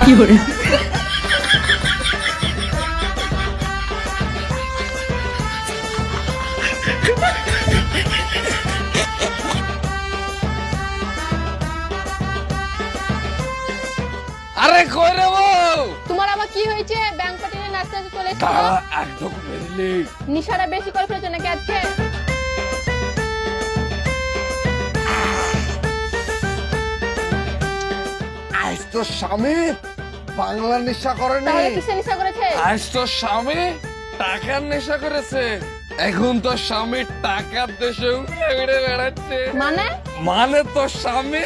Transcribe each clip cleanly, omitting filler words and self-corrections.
আরে কই রে বউ? তোমার আবার কি হয়েছে? ব্যাংক পার্টিতে নাচতে নাচতে চলে এসেছো। দাঁড়া, একদম বেরলি। নিশাটা বেশি করে ফেলেছো নাকি আজকে? আজ তো স্বামী বাংলা নেশা করেনি, তাহলে কিসে নিশা করেছে? আজ তো স্বামী টাকার নেশা করেছে। এখন তো স্বামী টাকার দেশে উড়ে উড়ে বেড়াচ্ছে। মানে মানে তো স্বামী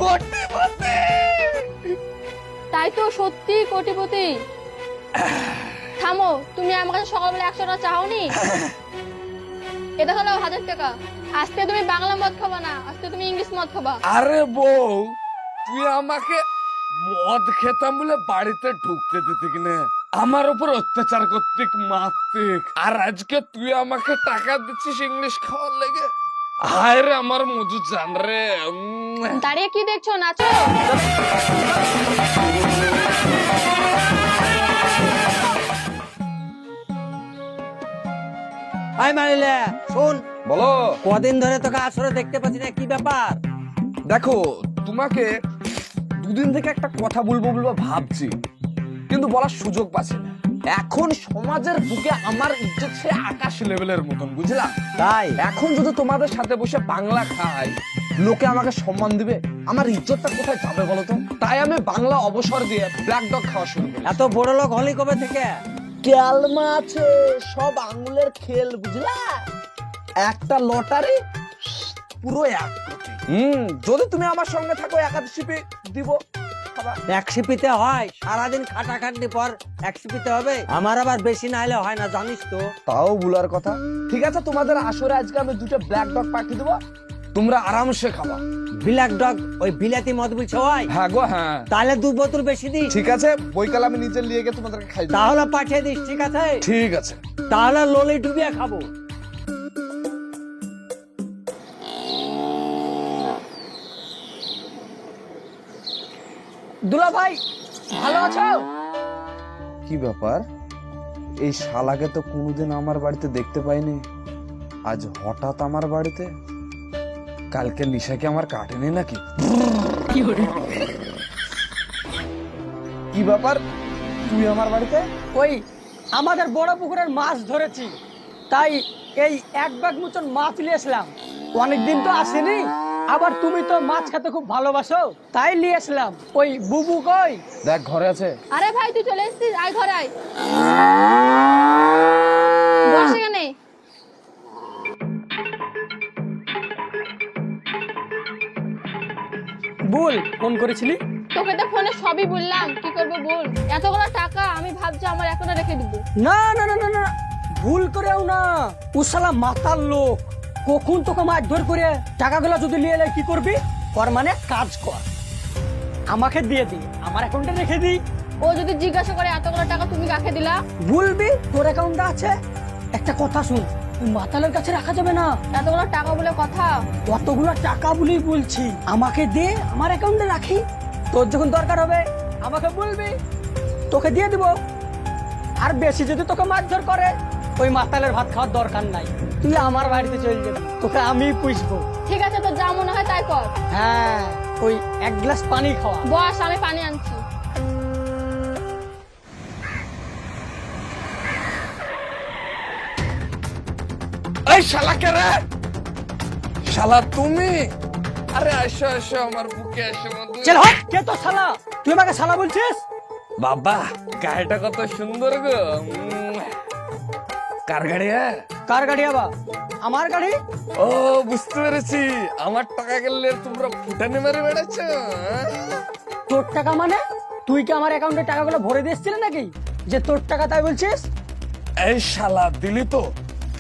কোটিপতি। তাই তো, সত্যি কোটিপতি। থামো, তুমি আমার কাছে সকালবেলা 100 টাকা চাওনি? এটা হলো 1000 টাকা। আজকে তুমি বাংলা মদ খাবা না, আজকে তুমি ইংলিশ মদ খাবা। আরে বউ, তুই আমাকে মদ খেতাম বলে বাড়িতে ঢুকতে দিতি কিনা, আমার উপর অত্যাচার করতিক মারতিক, আর আজকে তুই আমাকে টাকা দিচ্ছিস ইংলিশ খাওয়ার লেগে। হায় রে আমার মধু জান রে। দাঁড়িয়ে কি দেখছো, নাচো। হাই মারিলে শোন, বলো। কদিন ধরে তোকে আসরে দেখতে পাচ্ছি না, কি ব্যাপার? দেখো, তোমাকে দুদিন থেকে একটা কথা বলবো বলবো ভাবছি, কিন্তু বলার সুযোগ পাচ্ছি না। এখন সমাজের বুকে আমার ইজ্জত সে আকাশ লেভেলের মতন, বুঝলা? তাই এখন যদি তোমাদের সাথে বসে বাংলা খাই, লোকে আমাকে সম্মান দিবে, আমার ইজ্জতটা কোথায় যাবে বলো তো? তাই আমি বাংলা অবসর দিয়ে ব্ল্যাক ডগ খাওয়া শুরু করি। এত বড় লোক হলি কবে থেকে? ক্যালমা আছে, সব আঙুলের খেল, বুঝলা? একটা লটারি, পুরো 1 কোটি। যদি তুমি আমার সঙ্গে থাকো, একাদশী দিব। এক সিপিতে হয়? সারাদিন খাটাখাটনি পর এক সিপিতে হবে? আমার আবার বেশি না হলে হয় না, জানিস তো। তাও ভুলার কথা। ঠিক আছে, তোমাদের আসরে আজকে আমি 2টা ব্ল্যাক ডগ পাঠিয়ে দেবো, তোমরা আরামসে খাবা। ব্ল্যাক ডগ ওই বিলাতি মদ বলছো? হয় হ্যাঁ গো, হ্যাঁ। তাহলে 2 বোতল বেশি দিস। ঠিক আছে, বইকাল আমি নিজে নিয়ে গিয়ে তোমাদেরকে খাই দেবো। তাহলে পাঠিয়ে দিস, ঠিক আছে? ঠিক আছে। তাহলে ললি ডুবিয়ে খাবো। দুলা ভাই, ভালো আছো? কি ব্যাপার, এই শালাকে তো কোনোদিন আমার বাড়িতে দেখতে পাইনি, আজ হঠাৎ আমার বাড়িতে। কালকে নিশাকে আমার কাটেনি নাকি? কি ব্যাপার, তুই আমার বাড়িতে? ওই আমাদের বড় পুকুরের মাছ ধরেছি, তাই এই 1 ব্যাগ মতন মাছ নিয়ে আসলাম। অনেকদিন তো আসেনি, আবার তুমি তো মাছ খেতে খুব ভালোবাসো, তাই নিয়ে আসলাম। ওই বুবু কই? দেখ, ঘরে আছে। আরে ভাই, তুই চলে এসেছিস, আয় ঘরে আয়। বস এখানে। বল, ফোন করেছিলি? তোকে তো ফোনে সবই বললাম, কি করবো বল। এতগুলো টাকা আমি ভাবছি আমার অ্যাকাউন্টে রেখে দিব। না না না না না, ভুল করেও না। ও শালা মাতাল লোক, কখন তোকে মারধর করে টাকাগুলো যদি নিয়ে এলে কি করবি? কর মানে কাজ কর, আমাকে দিয়ে দি, আমার অ্যাকাউন্টে রেখে দি। ও যদি জিজ্ঞাসা করে এতগুলো টাকা তুমি কাকে দিলা, বলবি তোর অ্যাকাউন্টে আছে। একটা কথা শুন, মাতালের কাছে রাখা যাবে না। এতগুলো টাকা বলে কথা। কতগুলো টাকা বলেই বলছি, আমাকে দে, আমার অ্যাকাউন্টে রাখি। তোর যখন দরকার হবে আমাকে বলবি, তোকে দিয়ে দিব। আর বেশি যদি তোকে মারধর করে, ওই মাতালের ভাত খাওয়ার দরকার নাই, তুই আমার বাড়িতে চলে যাবি, তোকে আমি পুষবো। ঠিক আছে, তোর যা মনে হয় তাই কর। হ্যাঁ, ওই 1 গ্লাস পানি খাওয়া। বস, আমি পানি আনছি। এই শালা কে রে? শালা তুমি? আরে এসো এসো, আমার বুকে এসো মধু। চল হট, কে তো শালা? তুই আমাকে শালা বলছিস? বাবা, গাড়িটা কত সুন্দর গো। কার গাড়ি? কার গাড়ি আবার? আমার গাড়ি। ও, বুঝতে পেরেছি, আমার টাকা গেলে তোমরা ফুটানি মেরে বেড়াচ্ছ। তোর টাকা মানে? তুই কি আমার অ্যাকাউন্টে টাকাগুলো ভরে দিয়েছিলি নাকি, যে তোর টাকা তাই বলছিস? এই শালা, দিলি তো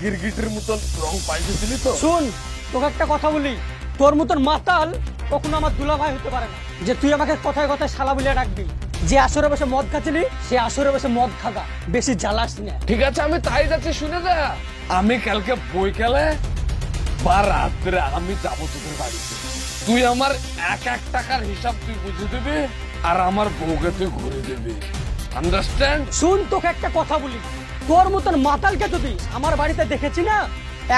গিরগিটির মতন রং পাল্টে দিলি তো। শুন, তোকে একটা কথা বলি, তোর মতন মাতাল কখনো আমার দুলাভাই হতে পারে না, যে তুই আমাকে কথায় কথায় শালা বলে ডাকবি। যে আসরে বসে মদ খাচ্ছিলি, সে আসরে বসে মদ খাগা, বেশি জ্বালাস না। ঠিক আছে, আমি তাই যাচ্ছি, শুনে যা। আমি কালকে বইকালে বা রাত্রে আমি যাবো তোদের বাড়িতে। তুই আমার এক এক টাকার হিসাব তুই বুঝে দিবি আর আমার বউকে তুই ঘুরে দিবি, আন্ডারস্ট্যান্ড? শুন, তোকে একটা কথা বলি, তোর মতন মাতালকে যদি আমার বাড়িতে দেখেছি না,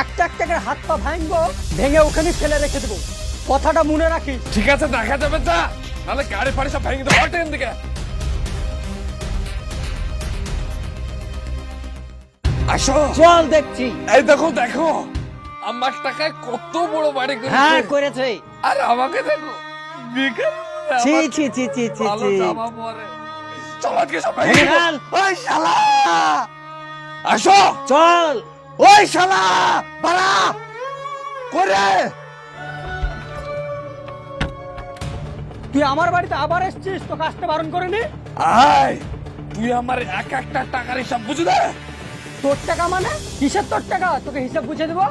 একটা একটা করে হাত পা ভাঙবো, ভেঙে ওখানে ফেলে রেখে দেবো। কথাটা মনে রাখিস। ঠিক আছে, দেখা যাবে, যা, নাহলে গাড়ি ফাড়ি সব ভেঙে দেবো এখান থেকে। আসো, চল দেখছি। এই দেখো দেখো আমার টাকায় কত বড় বাড়ি হ্যাঁ করেছে, করেছে। আর আমাকে দেখো বেকার, ছি আমার ছি ছি ছি ছি ভালো ছি। জামা পরে। চল আজকে সব ভেঙে ভেঙে দেবো। ফেল। ওই শালা, আসো, চল। ওই শালা বাড়া করে। তুই আমার বাড়িতে আবার এসছিস, তোকে আসতে বারণ করেনি? আয়, তুই আমার এক একটা টাকার হিসাব বুঝে দে। তোর টাকা মানে কিসের তোর টাকা? তোকে হিসাব বুঝে দেবো।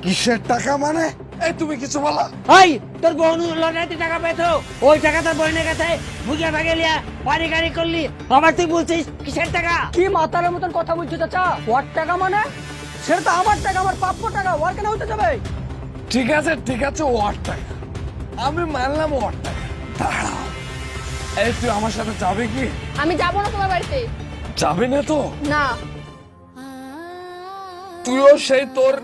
কিসের টাকা মানে? এই তুমি কিছু বলা। ওই তোর বোন লটারিতে টাকা পেতো, ওই টাকা তোর বোনের কাছে বুঝিয়ে ভাগে লিয়া বাড়ি গাড়ি করলি, আবার তুই বলছিস কিসের টাকা? কি মাতালের মতন কথা বলছো চাচা? ওর টাকা মানে? সেটা তো আমার টাকা, আমার প্রাপ্য টাকা, ওর কেন হতে যাবে? ঠিক আছে ওর টাকা, আমি মানলাম ওর টাকা। দাঁড়াও, এই তুই আমার সাথে যাবে কি? আমি যাবো না তোমার বাড়িতে। যাবে না তো? না। তুইও সেই তোর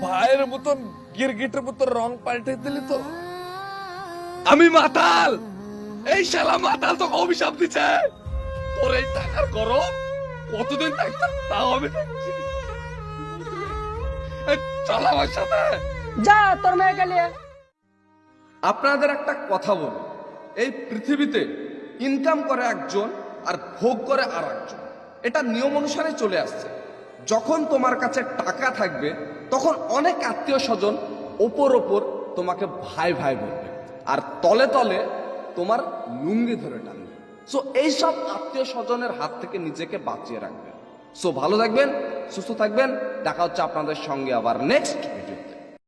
ভাইয়ের মতন গিরগিটের মতন রং পাল্টে দিলি তো? আমি মাতাল, এই শালা মাতাল তোকে অভিশাপ দিচ্ছে। তোর এই টাকার গরম কতদিন থাকতে তাও আমি দেখছি। এই চল আমার সাথে। যা তোর মেয়েকে নিয়ে। আপনাদের একটা কথা বলি, এই পৃথিবীতে ইনকাম করে একজন আর ভোগ করে আর একজন, এটা নিয়ম অনুসারে চলে আসছে। যখন তোমার কাছে টাকা থাকবে তখন অনেক আত্মীয় স্বজন ওপর ওপর তোমাকে ভাই ভাই বলবে, আর তলে তলে তোমার লুঙ্গি ধরে টানবে। সো এইসব আত্মীয় স্বজনের হাত থেকে নিজেকে বাঁচিয়ে রাখবেন। সো ভালো থাকবেন, সুস্থ থাকবেন, দেখা হচ্ছে আপনাদের সঙ্গে আবার নেক্সট।